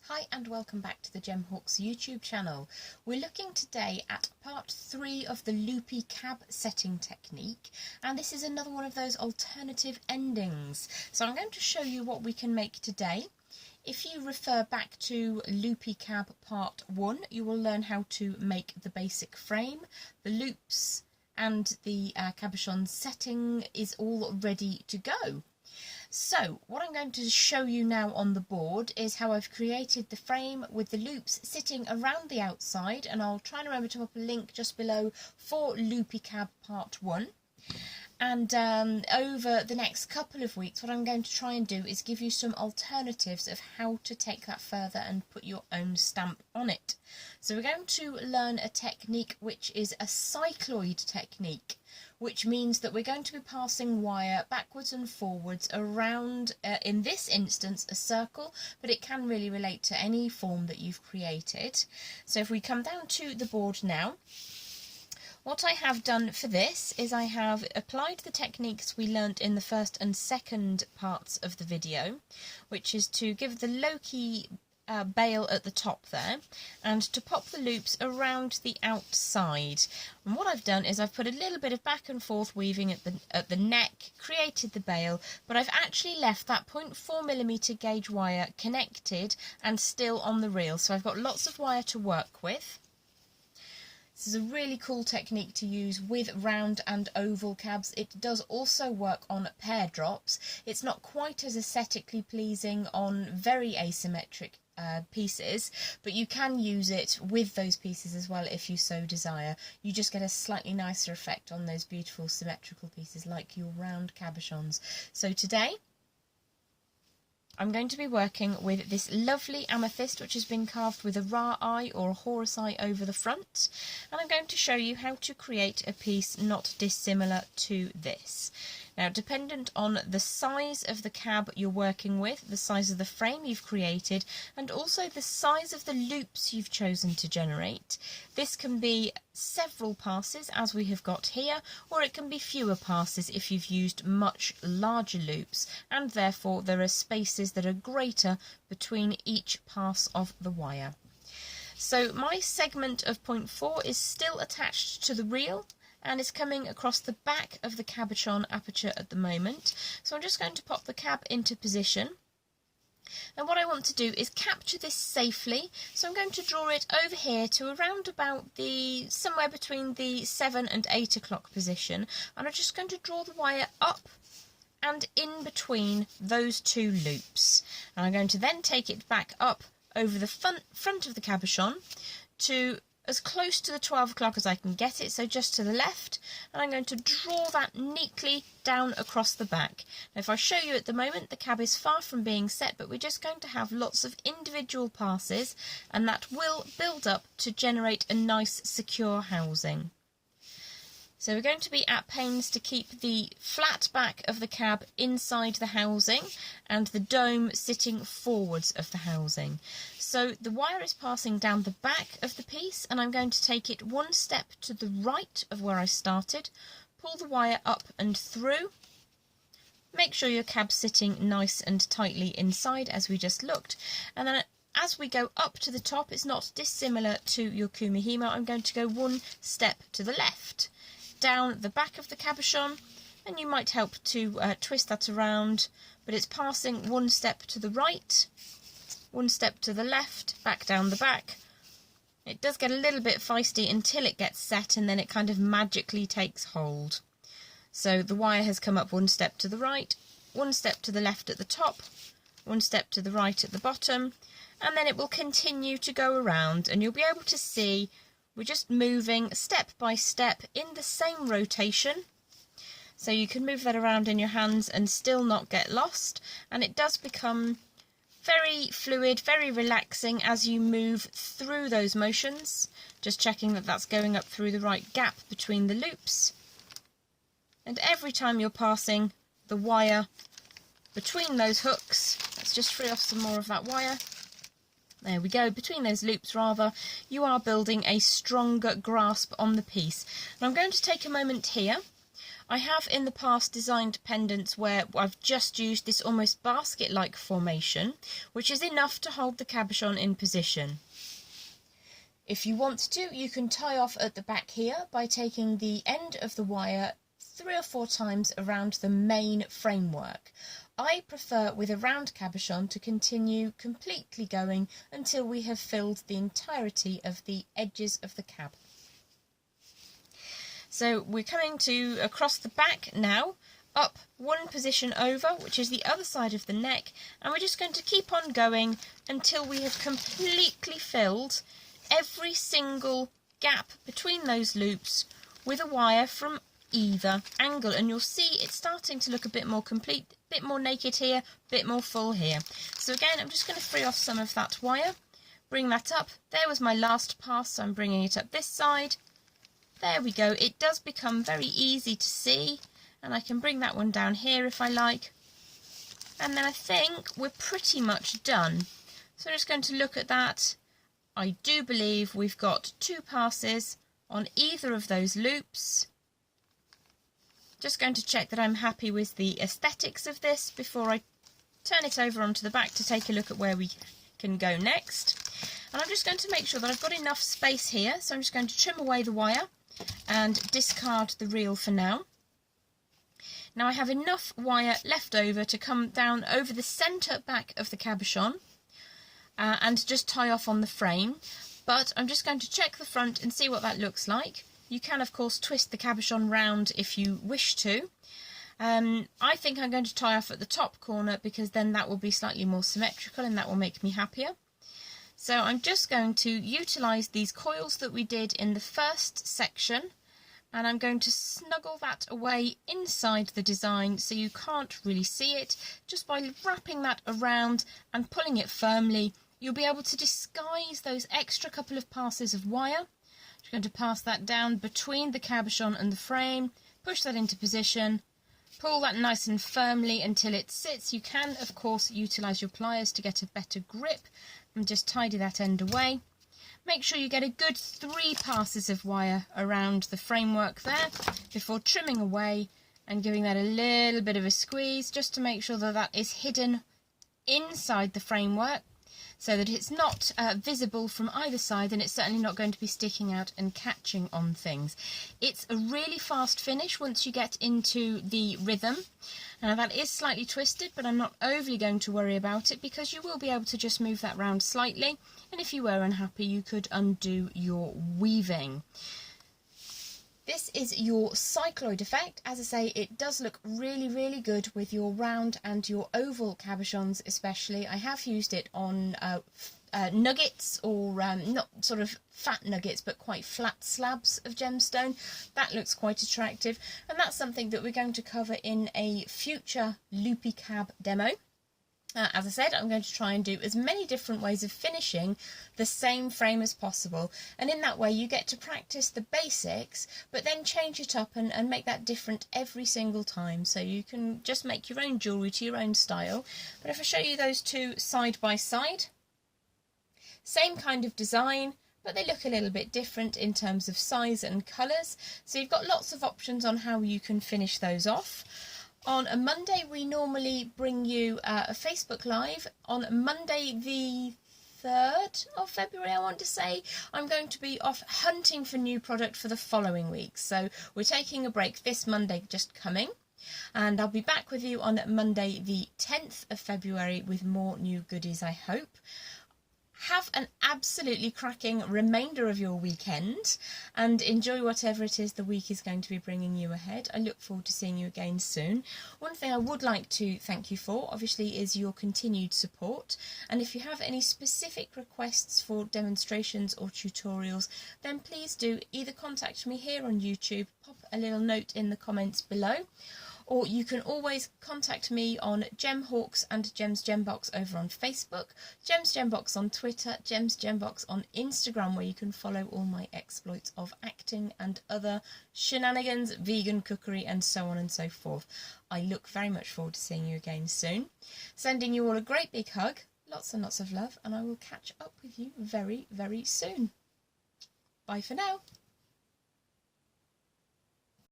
Hi and welcome back to the Gemhawks YouTube channel. We're looking today at part 3 of the Loopy cab setting technique, and this is another one of those alternative endings. So I'm going to show you what we can make today. If you refer back to Loopy cab part 1, you will learn how to make the basic frame, the loops, and the cabochon setting is all ready to go. So what I'm going to show you now on the board is how I've created the frame with the loops sitting around the outside, and I'll try and remember to pop a link just below for Loopy cab part 1. And over the next couple of weeks, what I'm going to try and do is give you some alternatives of how to take that further and put your own stamp on it. So we're going to learn a technique which is a cycloid technique, which means that we're going to be passing wire backwards and forwards around, in this instance, a circle, but it can really relate to any form that you've created. So if we come down to the board now, what I have done for this is I have applied the techniques we learnt in the first and second parts of the video, which is to give the Loopy bail at the top there and to pop the loops around the outside. And what I've done is I've put a little bit of back and forth weaving at the neck, created the bail, but I've actually left that 0.4mm gauge wire connected and still on the reel, so I've got lots of wire to work with. This is a really cool technique to use with round and oval cabs. It does also work on pear drops. It's not quite as aesthetically pleasing on very asymmetric pieces, but you can use it with those pieces as well if you so desire. You just get a slightly nicer effect on those beautiful symmetrical pieces like your round cabochons. So today I'm going to be working with this lovely amethyst, which has been carved with a ra eye or a horse eye over the front, and I'm going to show you how to create a piece not dissimilar to this. Now, dependent on the size of the cab you're working with, the size of the frame you've created, and also the size of the loops you've chosen to generate, this can be several passes as we have got here, or it can be fewer passes if you've used much larger loops, and therefore there are spaces that are greater between each pass of the wire. So my segment of 0.4 is still attached to the reel, and is coming across the back of the cabochon aperture at the moment. So I'm just going to pop the cab into position. And what I want to do is capture this safely. So I'm going to draw it over here to around about somewhere between the 7 and 8 o'clock position. And I'm just going to draw the wire up and in between those two loops. And I'm going to then take it back up over the front of the cabochon to as close to the 12 o'clock as I can get it, so just to the left, and I'm going to draw that neatly down across the back. Now if I show you at the moment, the cab is far from being set, but we're just going to have lots of individual passes, and that will build up to generate a nice secure housing. So we're going to be at pains to keep the flat back of the cab inside the housing and the dome sitting forwards of the housing. So the wire is passing down the back of the piece, and I'm going to take it one step to the right of where I started, pull the wire up and through, make sure your cab's sitting nice and tightly inside as we just looked, and then as we go up to the top, it's not dissimilar to your kumihimo. I'm going to go one step to the left, down the back of the cabochon, and you might help to twist that around, but it's passing one step to the right, one step to the left, back down the back. It does get a little bit feisty until it gets set, and then it kind of magically takes hold. So the wire has come up one step to the right, one step to the left at the top, one step to the right at the bottom, and then it will continue to go around, and you'll be able to see we're just moving step by step in the same rotation. So you can move that around in your hands and still not get lost, and it does become very fluid, very relaxing as you move through those motions, just checking that that's going up through the right gap between the loops. And every time you're passing the wire between those hooks, let's just free off some more of that wire. There we go, between those loops rather, you are building a stronger grasp on the piece. And I'm going to take a moment here. I have in the past designed pendants where I've just used this almost basket-like formation, which is enough to hold the cabochon in position. If you want to, you can tie off at the back here by taking the end of the wire 3 or 4 times around the main framework. I prefer with a round cabochon to continue completely going until we have filled the entirety of the edges of the cab. So we're coming to across the back now, up 1 position over, which is the other side of the neck, and we're just going to keep on going until we have completely filled every single gap between those loops with a wire from either angle, and you'll see it's starting to look a bit more complete, a bit more naked here, a bit more full here. So again, I'm just going to free off some of that wire, bring that up. There was my last pass, so I'm bringing it up this side. There we go. It does become very easy to see, and I can bring that one down here if I like. And then I think we're pretty much done. So I'm just going to look at that. I do believe we've got 2 passes on either of those loops. Just going to check that I'm happy with the aesthetics of this before I turn it over onto the back to take a look at where we can go next. And I'm just going to make sure that I've got enough space here, so I'm just going to trim away the wire and discard the reel for now. Now I have enough wire left over to come down over the centre back of the cabochon and just tie off on the frame, but I'm just going to check the front and see what that looks like. You can of course twist the cabochon round if you wish to. I think I'm going to tie off at the top corner because then that will be slightly more symmetrical and that will make me happier. So I'm just going to utilise these coils that we did in the first section, and I'm going to snuggle that away inside the design so you can't really see it. Just by wrapping that around and pulling it firmly, you'll be able to disguise those extra couple of passes of wire. I'm going to pass that down between the cabochon and the frame, push that into position, pull that nice and firmly until it sits. You can of course utilise your pliers to get a better grip, and just tidy that end away. Make sure you get a good 3 passes of wire around the framework there before trimming away and giving that a little bit of a squeeze just to make sure that that is hidden inside the framework so that it's not visible from either side, and it's certainly not going to be sticking out and catching on things. It's a really fast finish once you get into the rhythm. Now that is slightly twisted, but I'm not overly going to worry about it because you will be able to just move that round slightly, and if you were unhappy you could undo your weaving. This is your cycloid effect. As I say, it does look really, really good with your round and your oval cabochons especially. I have used it on nuggets, or not sort of fat nuggets, but quite flat slabs of gemstone. That looks quite attractive, and that's something that we're going to cover in a future Loopy cab demo. As I said, I'm going to try and do as many different ways of finishing the same frame as possible, and in that way you get to practice the basics but then change it up and make that different every single time, so you can just make your own jewellery to your own style. But if I show you those two side by side, same kind of design, but they look a little bit different in terms of size and colours, so you've got lots of options on how you can finish those off. On a Monday, we normally bring you a Facebook Live. On Monday the 3rd of February, I want to say, I'm going to be off hunting for new product for the following week. So we're taking a break this Monday just coming, and I'll be back with you on Monday the 10th of February with more new goodies, I hope. Have an absolutely cracking remainder of your weekend and enjoy whatever it is the week is going to be bringing you ahead. I look forward to seeing you again soon. One thing I would like to thank you for, obviously, is your continued support. And if you have any specific requests for demonstrations or tutorials, then please do either contact me here on YouTube, pop a little note in the comments below, or you can always contact me on Gemhawks and Gems Gembox over on Facebook, Gems Gembox on Twitter, Gems Gembox on Instagram, where you can follow all my exploits of acting and other shenanigans, vegan cookery and so on and so forth. I look very much forward to seeing you again soon. Sending you all a great big hug, lots and lots of love, and I will catch up with you very, very soon. Bye for now.